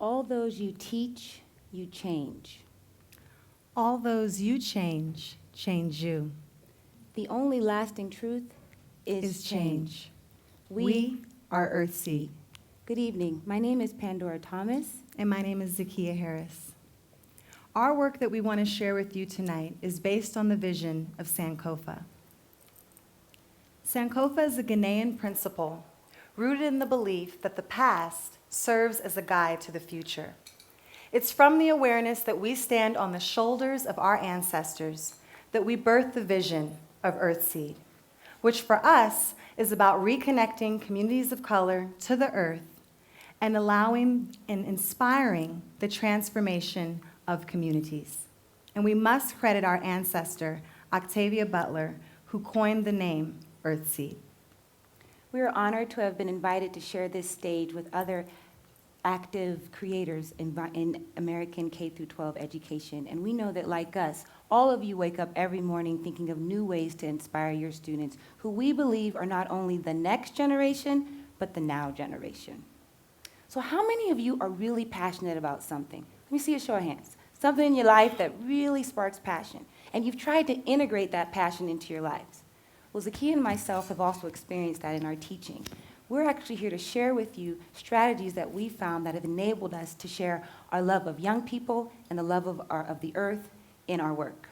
All those you teach, you change. All those you change, change you. The only lasting truth is change. We are Earthseed. Good evening. My name is Pandora Thomas. And my name is Zakiya Harris. Our work that we want to share with you tonight is based on the vision of Sankofa. Sankofa is a Ghanaian principle rooted in the belief that the past serves as a guide to the future. It's from the awareness that we stand on the shoulders of our ancestors that we birth the vision of Earthseed, which for us is about reconnecting communities of color to the earth and allowing and inspiring the transformation of communities. And we must credit our ancestor, Octavia Butler, who coined the name Earthseed. We are honored to have been invited to share this stage with other active creators in American K-12 education. And we know that, like us, all of you wake up every morning thinking of new ways to inspire your students, who we believe are not only the next generation, but the now generation. So how many of you are really passionate about something? Let me see a show of hands. Something in your life that really sparks passion, and you've tried to integrate that passion into your lives. Well, Zakiya and myself have also experienced that in our teaching. We're actually here to share with you strategies that we found that have enabled us to share our love of young people and the love of the earth in our work.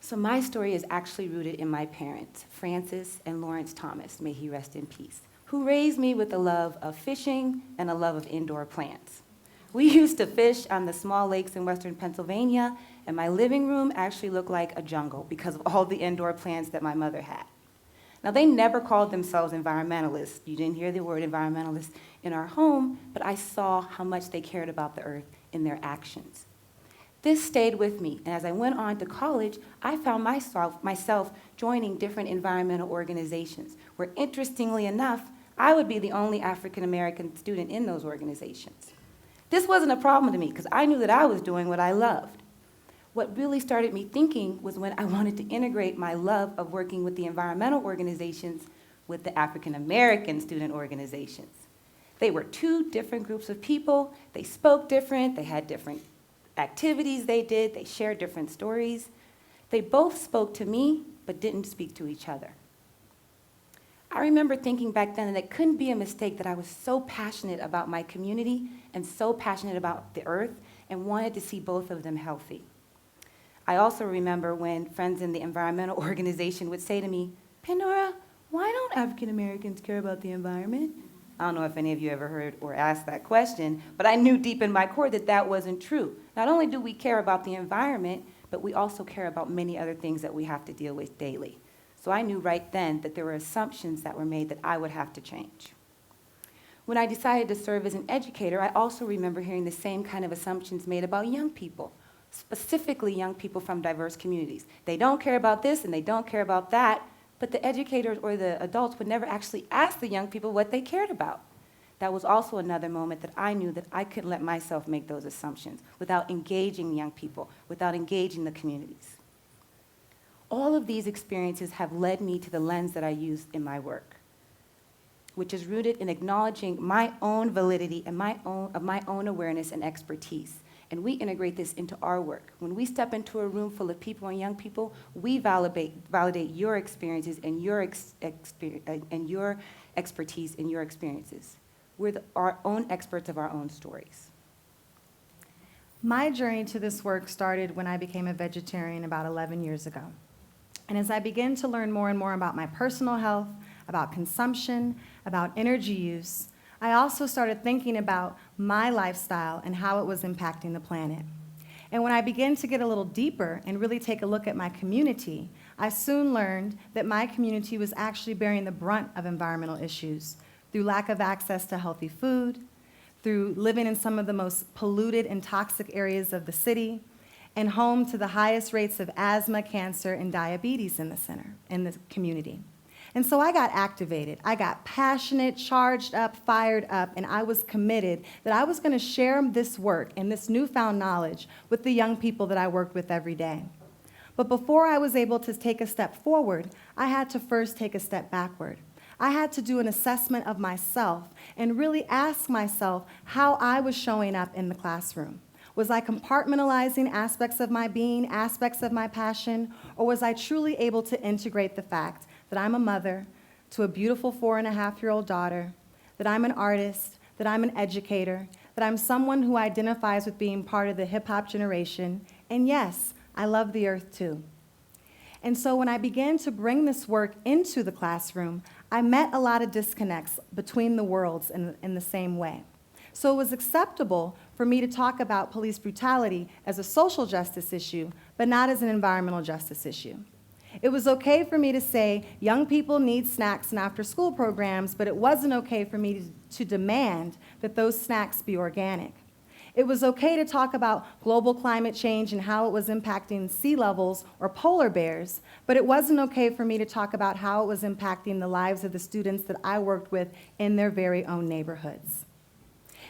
So my story is actually rooted in my parents, Francis and Lawrence Thomas, may he rest in peace, who raised me with a love of fishing and a love of indoor plants. We used to fish on the small lakes in western Pennsylvania, and my living room actually looked like a jungle because of all the indoor plants that my mother had. Now, they never called themselves environmentalists. You didn't hear the word environmentalist in our home, but I saw how much they cared about the earth in their actions. This stayed with me, and as I went on to college, I found myself joining different environmental organizations, where, interestingly enough, I would be the only African-American student in those organizations. This wasn't a problem to me, because I knew that I was doing what I loved. What really started me thinking was when I wanted to integrate my love of working with the environmental organizations with the African-American student organizations. They were two different groups of people. They spoke different. They had different activities they did. They shared different stories. They both spoke to me, but didn't speak to each other. I remember thinking back then that it couldn't be a mistake that I was so passionate about my community and so passionate about the earth and wanted to see both of them healthy. I also remember when friends in the environmental organization would say to me, Pandora, why don't African Americans care about the environment? I don't know if any of you ever heard or asked that question, but I knew deep in my core that that wasn't true. Not only do we care about the environment, but we also care about many other things that we have to deal with daily. So I knew right then that there were assumptions that were made that I would have to change. When I decided to serve as an educator, I also remember hearing the same kind of assumptions made about young people, specifically young people from diverse communities. They don't care about this and they don't care about that, but the educators or the adults would never actually ask the young people what they cared about. That was also another moment that I knew that I couldn't let myself make those assumptions without engaging young people, without engaging the communities. All of these experiences have led me to the lens that I use in my work, which is rooted in acknowledging my own validity and my own awareness and expertise. And we integrate this into our work. When we step into a room full of people and young people, we validate your experiences and your expertise and your experiences. We're our own experts of our own stories. My journey to this work started when I became a vegetarian about 11 years ago. And as I began to learn more and more about my personal health, about consumption, about energy use, I also started thinking about my lifestyle and how it was impacting the planet. And when I began to get a little deeper and really take a look at my community, I soon learned that my community was actually bearing the brunt of environmental issues through lack of access to healthy food, through living in some of the most polluted and toxic areas of the city, and home to the highest rates of asthma, cancer, and diabetes in the community. And so I got activated. I got passionate, charged up, fired up, and I was committed that I was going to share this work and this newfound knowledge with the young people that I worked with every day. But before I was able to take a step forward, I had to first take a step backward. I had to do an assessment of myself and really ask myself how I was showing up in the classroom. Was I compartmentalizing aspects of my being, aspects of my passion, or was I truly able to integrate the fact that I'm a mother to a beautiful 4.5-year-old daughter, that I'm an artist, that I'm an educator, that I'm someone who identifies with being part of the hip-hop generation, and yes, I love the earth too. And so when I began to bring this work into the classroom, I met a lot of disconnects between the worlds in the same way. So it was acceptable for me to talk about police brutality as a social justice issue, but not as an environmental justice issue. It was okay for me to say young people need snacks and after-school programs, but it wasn't okay for me to demand that those snacks be organic. It was okay to talk about global climate change and how it was impacting sea levels or polar bears, but it wasn't okay for me to talk about how it was impacting the lives of the students that I worked with in their very own neighborhoods.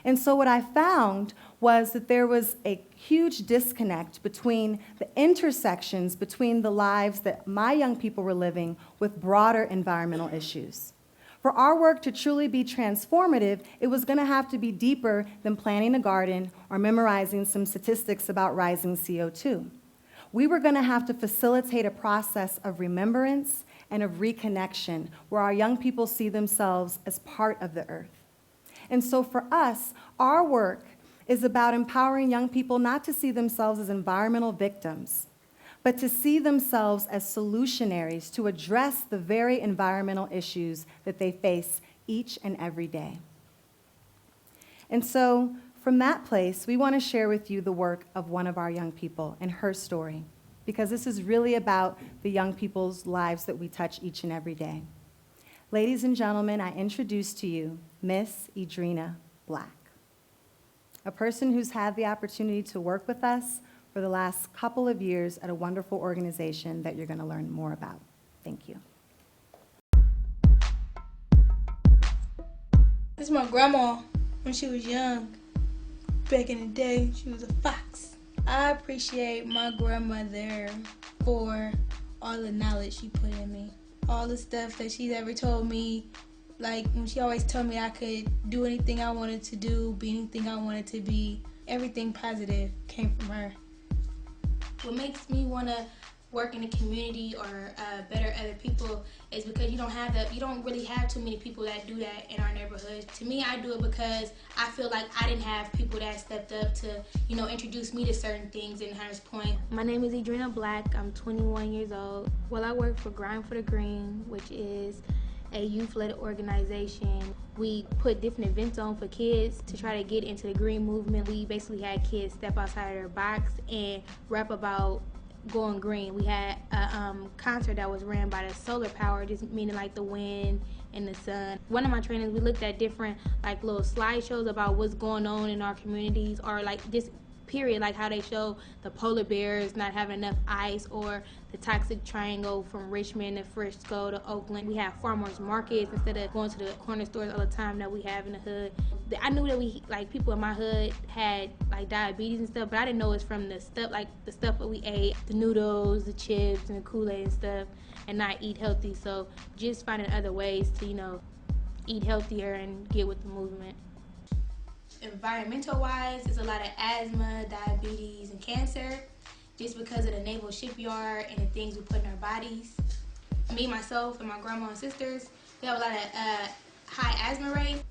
And so what I found was that there was a huge disconnect between the intersections between the lives that my young people were living with broader environmental issues. For our work to truly be transformative, it was going to have to be deeper than planting a garden or memorizing some statistics about rising CO2. We were going to have to facilitate a process of remembrance and of reconnection where our young people see themselves as part of the earth. And so for us, our work is about empowering young people not to see themselves as environmental victims, but to see themselves as solutionaries to address the very environmental issues that they face each and every day. And so from that place, we want to share with you the work of one of our young people and her story, because this is really about the young people's lives that we touch each and every day. Ladies and gentlemen, I introduce to you Miss Idrina Black, a person who's had the opportunity to work with us for the last couple of years at a wonderful organization that you're going to learn more about. Thank you. This is my grandma when she was young. Back in the day, she was a fox. I appreciate my grandmother for all the knowledge she put in me. All the stuff that she's ever told me, like when she always told me I could do anything I wanted to do, be anything I wanted to be. Everything positive came from her. What makes me want to work in the community or better other people is because you don't really have too many people that do that in our neighborhood. To me, I do it because I feel like I didn't have people that stepped up to, introduce me to certain things in Hunters Point. My name is Idrina Black. I'm 21 years old. Well, I work for Grind for the Green, which is a youth-led organization. We put different events on for kids to try to get into the green movement. We basically had kids step outside of their box and rap about going green. We had a concert that was ran by the solar power, just meaning like the wind and the sun. One of my trainings, we looked at different like little slideshows about what's going on in our communities, or like just period, like how they show the polar bears not having enough ice, or the toxic triangle from Richmond to Frisco to Oakland. We have farmers markets instead of going to the corner stores all the time that we have in the hood. I knew that people in my hood had like diabetes and stuff, but I didn't know it's from the stuff that we ate, the noodles, the chips, and the Kool-Aid and stuff, and not eat healthy. So just finding other ways to eat healthier and get with the movement. Environmental-wise, there's a lot of asthma, diabetes, and cancer just because of the naval shipyard and the things we put in our bodies. Me, myself, and my grandma and sisters, we have a lot of high asthma rates.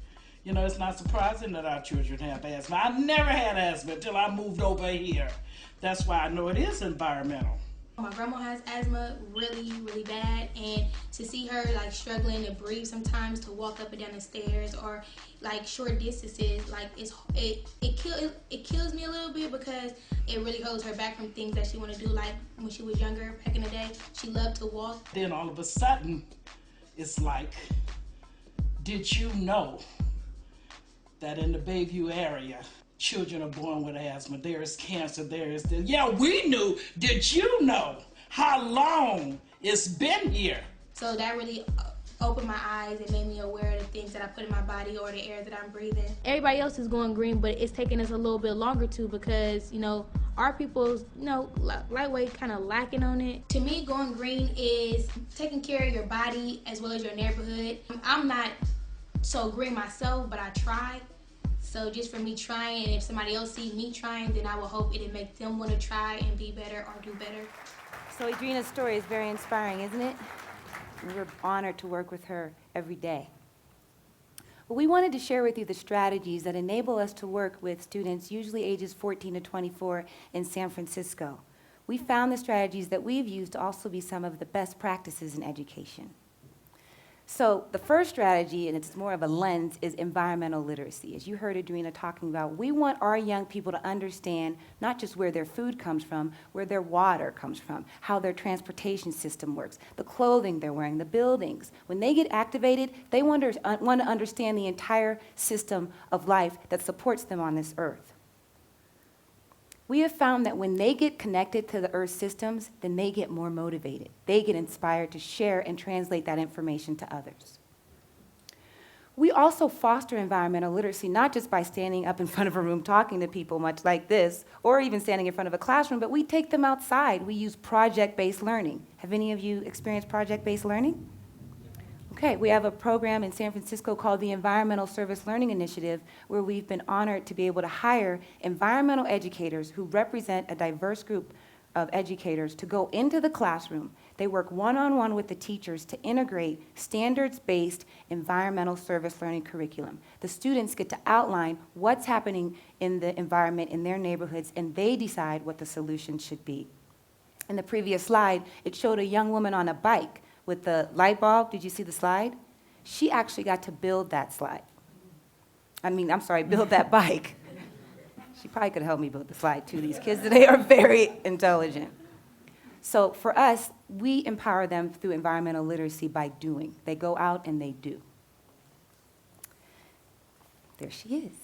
It's not surprising that our children have asthma. I never had asthma until I moved over here. That's why I know it is environmental. My grandma has asthma really, really bad, and to see her like struggling to breathe sometimes, to walk up and down the stairs, or like short distances, like it kills me a little bit because it really holds her back from things that she want to do. Like when she was younger, back in the day, she loved to walk. Then all of a sudden, it's like, did you know that in the Bayview area, children are born with asthma, there is cancer, there is this. Yeah, we knew. Did you know how long it's been here? So that really opened my eyes and made me aware of the things that I put in my body or the air that I'm breathing. Everybody else is going green, but it's taking us a little bit longer too because, our people's, lightweight kind of lacking on it. To me, going green is taking care of your body as well as your neighborhood. I'm not so green myself, but I try. So just for me trying, and if somebody else sees me trying, then I will hope it'll make them want to try and be better or do better. So Adrina's story is very inspiring, isn't it? And we're honored to work with her every day. Well, we wanted to share with you the strategies that enable us to work with students, usually ages 14 to 24, in San Francisco. We found the strategies that we've used to also be some of the best practices in education. So the first strategy, and it's more of a lens, is environmental literacy. As you heard Adrina talking about, we want our young people to understand not just where their food comes from, where their water comes from, how their transportation system works, the clothing they're wearing, the buildings. When they get activated, they want to understand the entire system of life that supports them on this earth. We have found that when they get connected to the Earth systems, then they get more motivated. They get inspired to share and translate that information to others. We also foster environmental literacy, not just by standing up in front of a room talking to people much like this, or even standing in front of a classroom, but we take them outside. We use project-based learning. Have any of you experienced project-based learning? Okay, we have a program in San Francisco called the Environmental Service Learning Initiative, where we've been honored to be able to hire environmental educators who represent a diverse group of educators to go into the classroom. They work one-on-one with the teachers to integrate standards-based environmental service learning curriculum. The students get to outline what's happening in the environment in their neighborhoods, and they decide what the solution should be. In the previous slide, it showed a young woman on a bike with the light bulb. Did you see the slide? She actually got to build that build that bike. She probably could help me build the slide too. These kids today are very intelligent. So for us, we empower them through environmental literacy by doing. They go out and they do. There she is.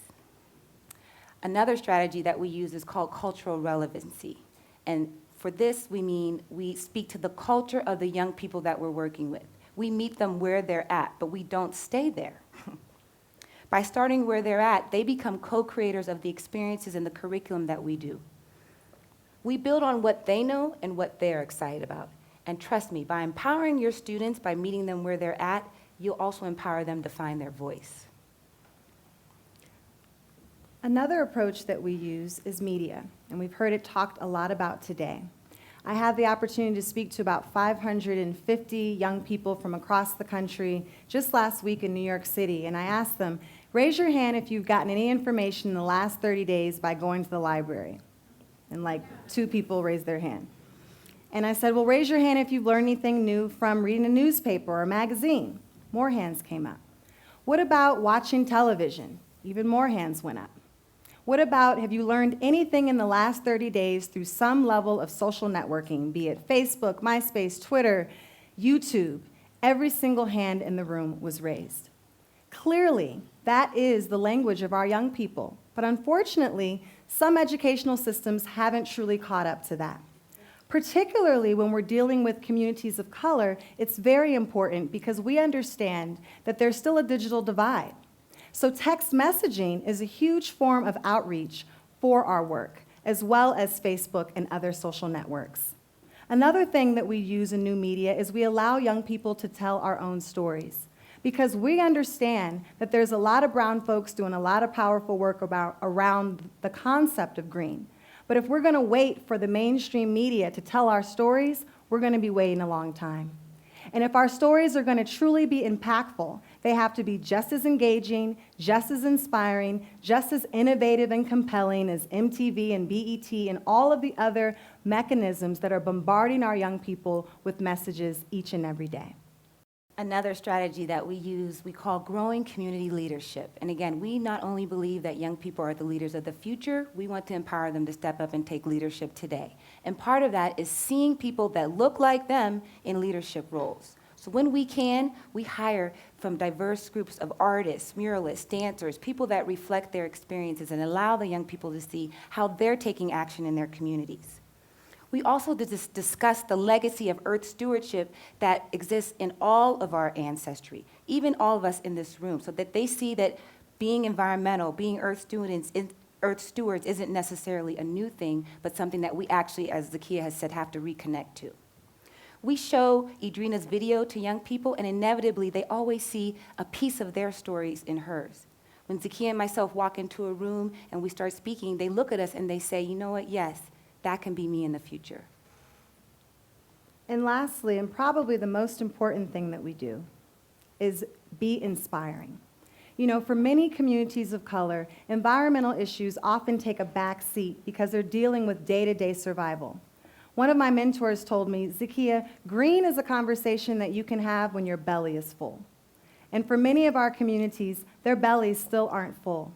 Another strategy that we use is called cultural relevancy. And for this, we mean we speak to the culture of the young people that we're working with. We meet them where they're at, but we don't stay there. By starting where they're at, they become co-creators of the experiences and the curriculum that we do. We build on what they know and what they're excited about. And trust me, by empowering your students, by meeting them where they're at, you'll also empower them to find their voice. Another approach that we use is media, and we've heard it talked a lot about today. I had the opportunity to speak to about 550 young people from across the country just last week in New York City, and I asked them, raise your hand if you've gotten any information in the last 30 days by going to the library. And like 2 people raised their hand. And I said, well, raise your hand if you've learned anything new from reading a newspaper or a magazine. More hands came up. What about watching television? Even more hands went up. What about, have you learned anything in the last 30 days through some level of social networking, be it Facebook, MySpace, Twitter, YouTube? Every single hand in the room was raised. Clearly, that is the language of our young people. But unfortunately, some educational systems haven't truly caught up to that. Particularly when we're dealing with communities of color, it's very important because we understand that there's still a digital divide. So text messaging is a huge form of outreach for our work, as well as Facebook and other social networks. Another thing that we use in new media is we allow young people to tell our own stories, because we understand that there's a lot of brown folks doing a lot of powerful work around the concept of green. But if we're going to wait for the mainstream media to tell our stories, we're going to be waiting a long time. And if our stories are going to truly be impactful, they have to be just as engaging, just as inspiring, just as innovative and compelling as MTV and BET and all of the other mechanisms that are bombarding our young people with messages each and every day. Another strategy that we use, we call growing community leadership. And again, we not only believe that young people are the leaders of the future, we want to empower them to step up and take leadership today. And part of that is seeing people that look like them in leadership roles. So when we can, we hire from diverse groups of artists, muralists, dancers, people that reflect their experiences and allow the young people to see how they're taking action in their communities. We also discuss the legacy of Earth stewardship that exists in all of our ancestry, even all of us in this room, so that they see that being environmental, being Earth Earth stewards isn't necessarily a new thing, but something that we actually, as Zakiya has said, have to reconnect to. We show Idrina's video to young people, and inevitably, they always see a piece of their stories in hers. When Zakiya and myself walk into a room and we start speaking, they look at us and they say, you know what, yes, that can be me in the future. And lastly, and probably the most important thing that we do, is be inspiring. You know, for many communities of color, environmental issues often take a back seat because they're dealing with day-to-day survival. One of my mentors told me, Zakiya, green is a conversation that you can have when your belly is full. And for many of our communities, their bellies still aren't full.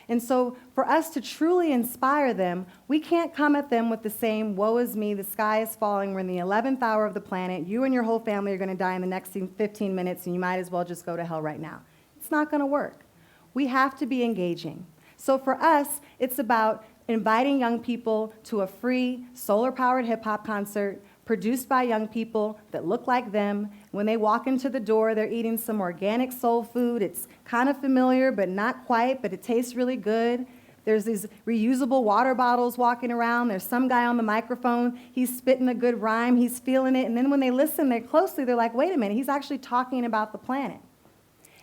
And so for us to truly inspire them, we can't come at them with the same, woe is me, the sky is falling, we're in the 11th hour of the planet, you and your whole family are going to die in the next 15 minutes, and you might as well just go to hell right now. It's not going to work. We have to be engaging. So for us, it's about inviting young people to a free, solar-powered hip-hop concert produced by young people that look like them. When they walk into the door, they're eating some organic soul food. It's kind of familiar, but not quite, but it tastes really good. There's these reusable water bottles walking around. There's some guy on the microphone. He's spitting a good rhyme. He's feeling it. And then when they listen there closely, they're like, wait a minute, he's actually talking about the planet.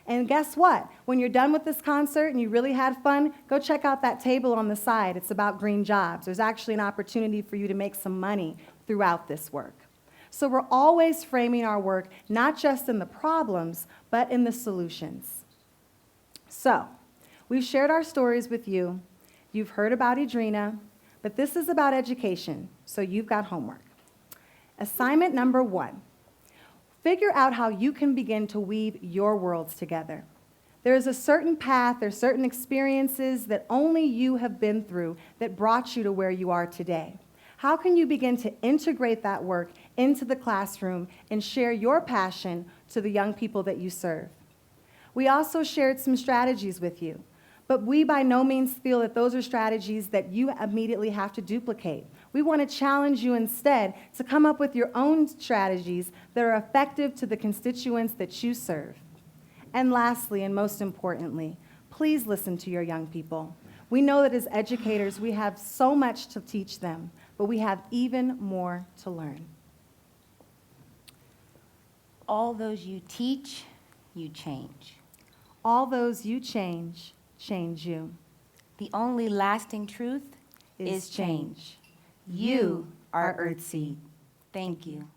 And guess what? When you're done with this concert and you really had fun, go check out that table on the side. It's about green jobs. There's actually an opportunity for you to make some money throughout this work. So we're always framing our work not just in the problems, but in the solutions. So we've shared our stories with you. You've heard about Idrina, but this is about education, so you've got homework. Assignment number 1. Figure out how you can begin to weave your worlds together. There is a certain path, there's certain experiences that only you have been through that brought you to where you are today. How can you begin to integrate that work into the classroom and share your passion to the young people that you serve? We also shared some strategies with you, but we by no means feel that those are strategies that you immediately have to duplicate. We want to challenge you instead to come up with your own strategies that are effective to the constituents that you serve. And lastly, and most importantly, please listen to your young people. We know that as educators, we have so much to teach them, but we have even more to learn. All those you teach, you change. All those you change, change you. The only lasting truth is change. You are Earthseed. Thank you.